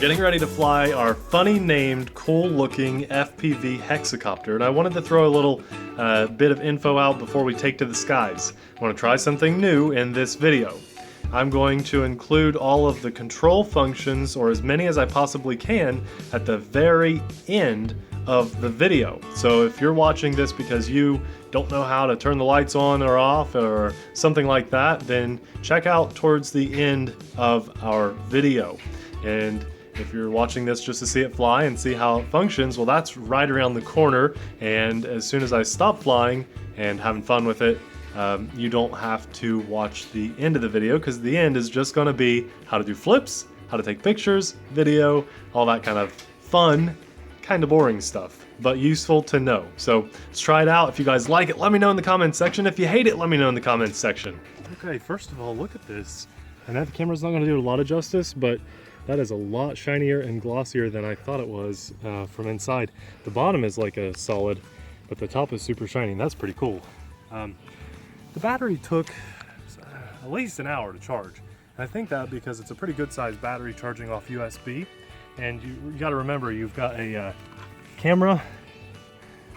Getting ready to fly our funny named, cool looking FPV Hexacopter, and I wanted to throw a little bit of info out before we take to the skies. I want to try something new in this video. I'm going to include all of the control functions, or as many as I possibly can, at the very end of the video. So if you're watching this because you don't know how to turn the lights on or off or something like that, then check out towards the end of our video. And if you're watching this just to see it fly and see how it functions, well, that's right around the corner, and as soon as I stop flying and having fun with it, you don't have to watch the end of the video, because the end is just going to be how to do flips, how to take pictures, video, all that kind of fun, kind of boring stuff, but useful to know. So let's try it out. If you guys like it, let me know in the comments section. If you hate it, let me know in the comments section. Okay, first of all, look at this. I know the camera's not going to do a lot of justice, but that is a lot shinier and glossier than I thought it was from inside. The bottom is like a solid, but the top is super shiny, and that's pretty cool. The battery took at least an hour to charge. And I think that because it's a pretty good sized battery charging off USB. And you got to remember, you've got a camera,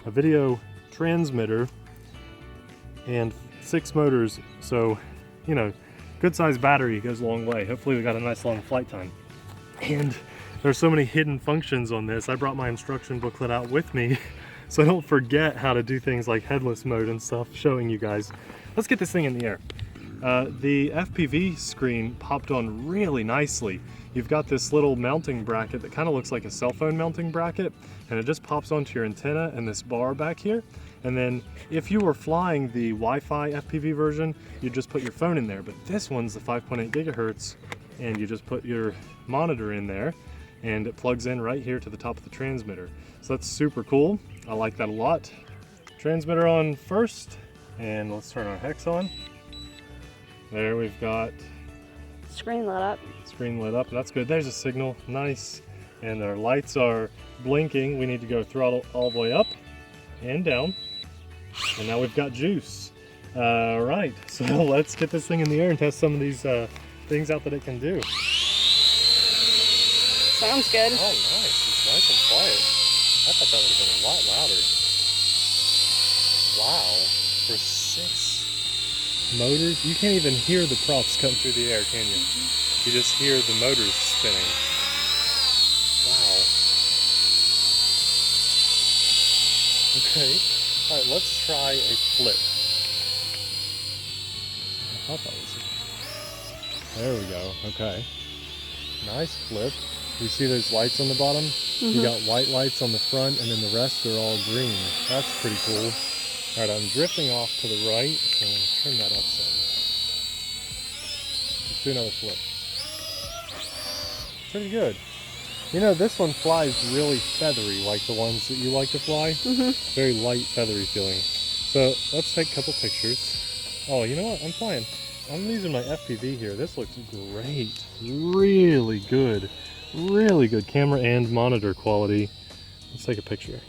a video transmitter, and 6 motors. So, you know, good sized battery goes a long way. Hopefully we got a nice long flight time. And there's so many hidden functions on this. I brought my instruction booklet out with me so I don't forget how to do things like headless mode and stuff, showing you guys. Let's get this thing in the air. The FPV screen popped on really nicely. You've got this little mounting bracket that kind of looks like a cell phone mounting bracket, and it just pops onto your antenna and this bar back here. And then if you were flying the Wi-Fi FPV version, you'd just put your phone in there. But this one's the 5.8 gigahertz, and you just put your monitor in there, and it plugs in right here to the top of the transmitter. So that's super cool. I like that a lot. Transmitter on first, and let's turn our hex on. There we've got screen lit up. Screen lit up. That's good. There's a signal. Nice. And our lights are blinking. We need to go throttle all the way up and down. And now we've got juice. All right. So let's get this thing in the air and test some of these things out that it can do. Sounds good. Oh, nice. It's nice and quiet. I thought that would have been a lot louder. Wow. For 6 motors, you can't even hear the props come through the air, can you? You just hear the motors spinning. Wow. Okay. All right, let's try a flip. I thought that was it. There we go. Okay. Nice flip. You see those lights on the bottom? Mm-hmm. You got white lights on the front, and then the rest are all green. That's pretty cool. All right, I'm drifting off to the right, so I'm going to turn that up some. Let's do another flip. Pretty good. You know, this one flies really feathery, like the ones that you like to fly. Mm-hmm. Very light, feathery feeling. So let's take a couple pictures. Oh, you know what? I'm flying. I'm using my FPV here. This looks great. Really good. Really good camera and monitor quality. Let's take a picture.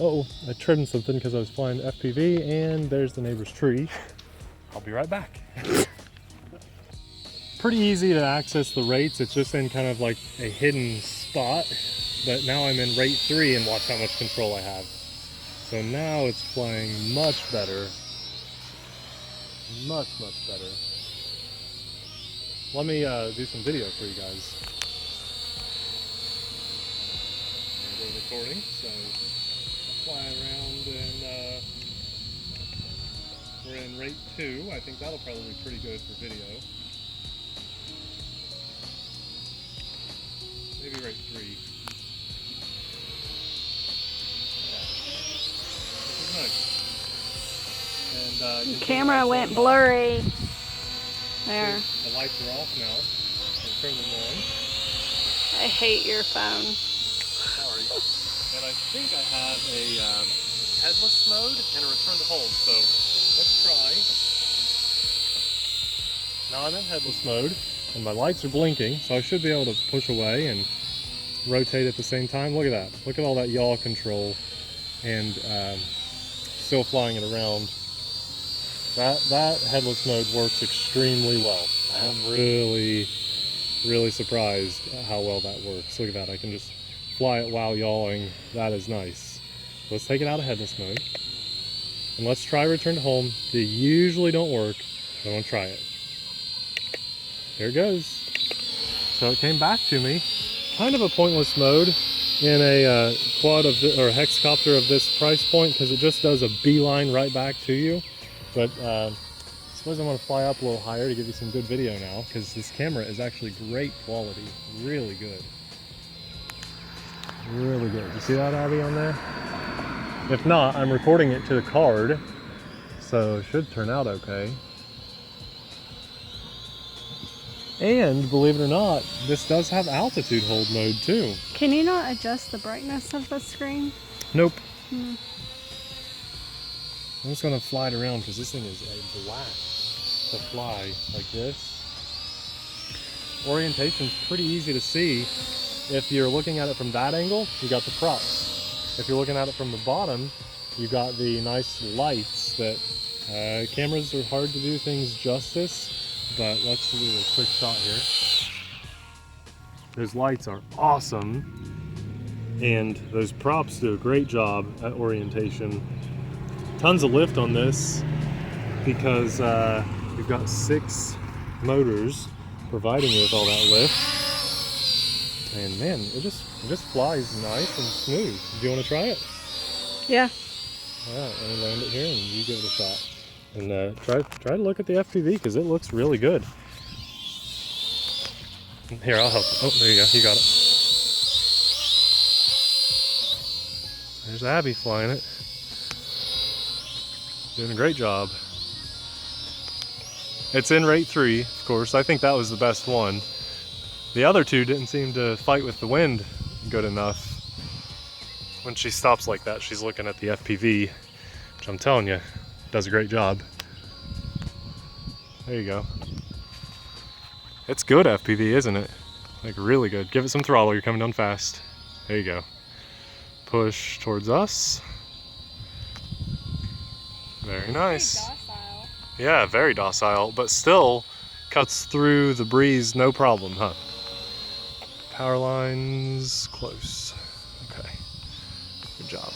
Oh, I trimmed something because I was flying FPV, and there's the neighbor's tree. I'll be right back. Pretty easy to access the rates. It's just in kind of like a hidden spot, but now I'm in rate 3, and watch how much control I have. So now it's flying much better. Much better. Let me do some video for you guys. We're recording, so I'll fly around, and we're in rate 2. I think that'll probably be pretty good for video. Maybe rate 3. Yeah. This is nice. And the camera went blurry. There. See, the lights are off now. I'll turn them on. I hate your phone. Sorry. And I think I have a headless mode and a return to home. So let's try. Now I'm in headless mode, and my lights are blinking, so I should be able to push away and rotate at the same time. Look at that. Look at all that yaw control, and still flying it around. That headless mode works extremely well. I'm really really surprised at how well that works. Look at that, I can just fly it while yawing. That is nice. Let's take it out of headless mode. And let's try return to home. They usually don't work. I want to try it. Here it goes. So it came back to me. Kind of a pointless mode in a quad of or hexacopter of this price point, because it just does a beeline right back to you. But I suppose I want to fly up a little higher to give you some good video now, because this camera is actually great quality. Really good. Really good. You see that, Abby, on there? If not, I'm recording it to the card, so it should turn out okay. And believe it or not, this does have altitude hold mode too. Can you not adjust the brightness of the screen? Nope. I'm just gonna fly it around because this thing is a blast to fly like this. Orientation's pretty easy to see. If you're looking at it from that angle, you got the props. If you're looking at it from the bottom, you got the nice lights that cameras are hard to do things justice, but let's do a quick shot here. Those lights are awesome, and those props do a great job at orientation. Tons of lift on this because we've got 6 motors providing you with all that lift. And man, it just flies nice and smooth. Do you want to try it? Yeah. Alright, let me land it here and you give it a shot. And try to look at the FPV because it looks really good. Here, I'll help. Oh, there you go. You got it. There's Abby flying it. Doing a great job. It's in rate 3, of course. I think that was the best one. The other two didn't seem to fight with the wind good enough. When she stops like that, she's looking at the FPV, which I'm telling you, does a great job. There you go. It's good FPV, isn't it? Like really good. Give it some throttle, you're coming down fast. There you go. Push towards us. Very nice. Very docile. Yeah, very docile, but still cuts through the breeze no problem, huh? Power lines close. Okay, good job.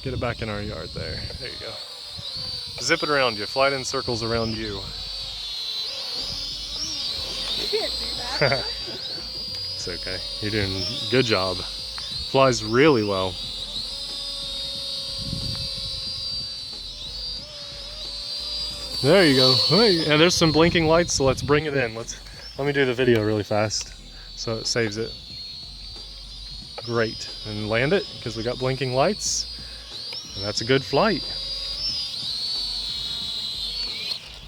Get it back in our yard there. There you go. Zip it around you, fly it in circles around you. You can't do that. It's okay, you're doing a good job. Flies really well. There you go. Hey, and there's some blinking lights, so let's bring it in. Let me do the video really fast so it saves it. Great. And land it because we got blinking lights. And that's a good flight.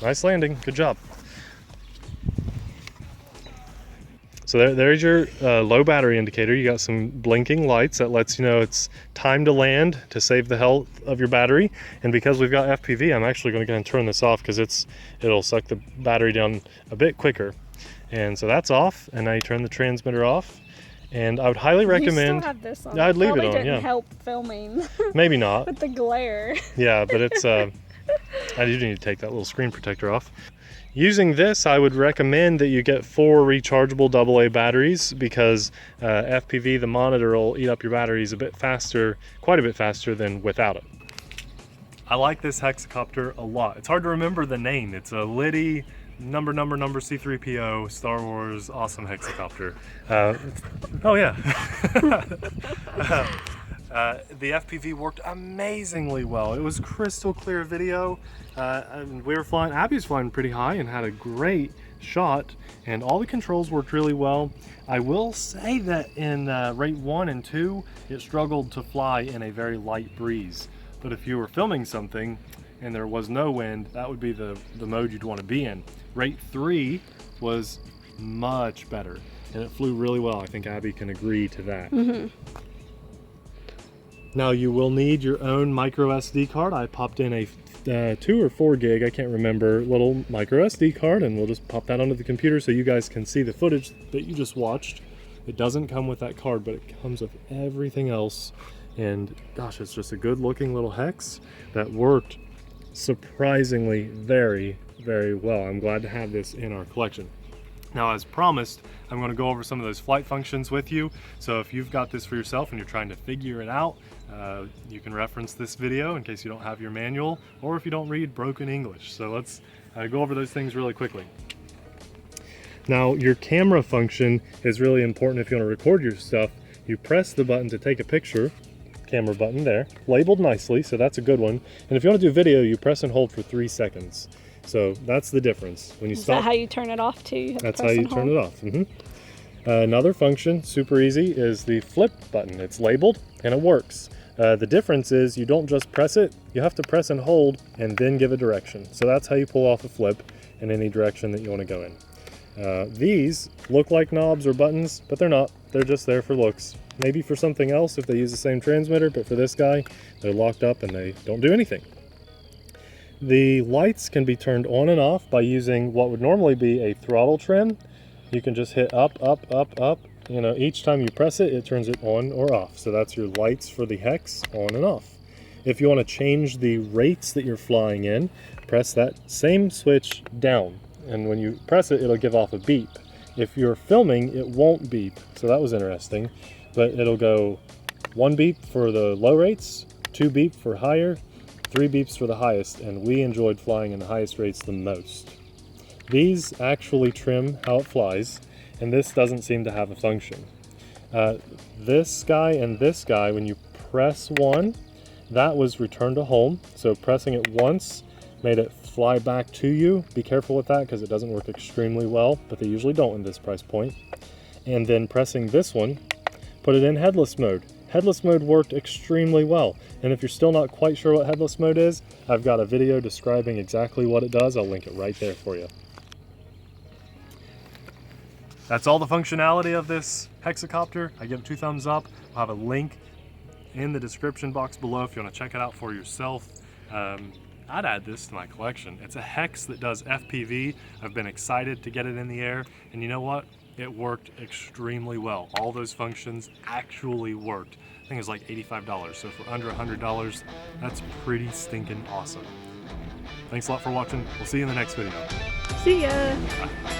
Nice landing. Good job. So there's your low battery indicator. You got some blinking lights that lets you know it's time to land to save the health of your battery. And because we've got FPV, I'm actually going to go and turn this off because it'll suck the battery down a bit quicker. And so that's off, and now you turn the transmitter off. And I would highly recommend. You still have this on. I'd leave it Probably on. didn't Yeah. help filming. Maybe not. With the glare. Yeah, but it's. I do need to take that little screen protector off. Using this, I would recommend that you get 4 rechargeable AA batteries because FPV, the monitor, will eat up your batteries a bit faster, quite a bit faster than without it. I like this hexacopter a lot. It's hard to remember the name. It's a Lidi number C3PO Star Wars awesome hexacopter. Oh yeah. The FPV worked amazingly well. It was crystal clear video. And we were flying, Abby was flying pretty high and had a great shot, and all the controls worked really well. I will say that in rate 1 and 2, it struggled to fly in a very light breeze. But if you were filming something and there was no wind, that would be the mode you'd want to be in. Rate 3 was much better, and it flew really well. I think Abby can agree to that. Mm-hmm. Now you will need your own micro SD card. I popped in a 2 or 4 gig, I can't remember, little micro SD card, and we'll just pop that onto the computer so you guys can see the footage that you just watched. It doesn't come with that card, but it comes with everything else. And gosh, it's just a good looking little hex that worked surprisingly very, very well. I'm glad to have this in our collection. Now, as promised, I'm going to go over some of those flight functions with you. So if you've got this for yourself and you're trying to figure it out, you can reference this video in case you don't have your manual, or if you don't read broken English. So let's go over those things really quickly. Now, your camera function is really important if you want to record your stuff. You press the button to take a picture, camera button there, labeled nicely, so that's a good one. And if you want to do video, you press and hold for 3 seconds. So that's the difference. When you Is stop, that how you turn it off too? that's how you turn it off. Another function, super easy, is the flip button. It's labeled and it works. The difference is you don't just press it, you have to press and hold and then give a direction. So that's how you pull off a flip in any direction that you want to go in. These look like knobs or buttons, but they're not. They're just there for looks. Maybe for something else if they use the same transmitter, but for this guy, they're locked up and they don't do anything. The lights can be turned on and off by using what would normally be a throttle trim. You can just hit up, up, up, up. You know, each time you press it, it turns it on or off. So that's your lights for the Hex, on and off. If you want to change the rates that you're flying in, press that same switch down. And when you press it, it'll give off a beep. If you're filming, it won't beep. So that was interesting. But it'll go 1 beep for the low rates, 2 beep for higher, 3 beeps for the highest, and we enjoyed flying in the highest rates the most. These actually trim how it flies, and this doesn't seem to have a function. This guy and this guy, when you press one, that was return to home. So pressing it once made it fly back to you. Be careful with that because it doesn't work extremely well, but they usually don't in this price point. And then pressing this one, put it in headless mode. Headless mode worked extremely well. And if you're still not quite sure what headless mode is, I've got a video describing exactly what it does. I'll link it right there for you. That's all the functionality of this Hexacopter. I give it 2 thumbs up. I'll have a link in the description box below if you want to check it out for yourself. I'd add this to my collection. It's a Hex that does FPV. I've been excited to get it in the air, and you know what? It worked extremely well. All those functions actually worked. I think it was like $85, so for under $100, that's pretty stinking awesome. Thanks a lot for watching. We'll see you in the next video. See ya! Bye.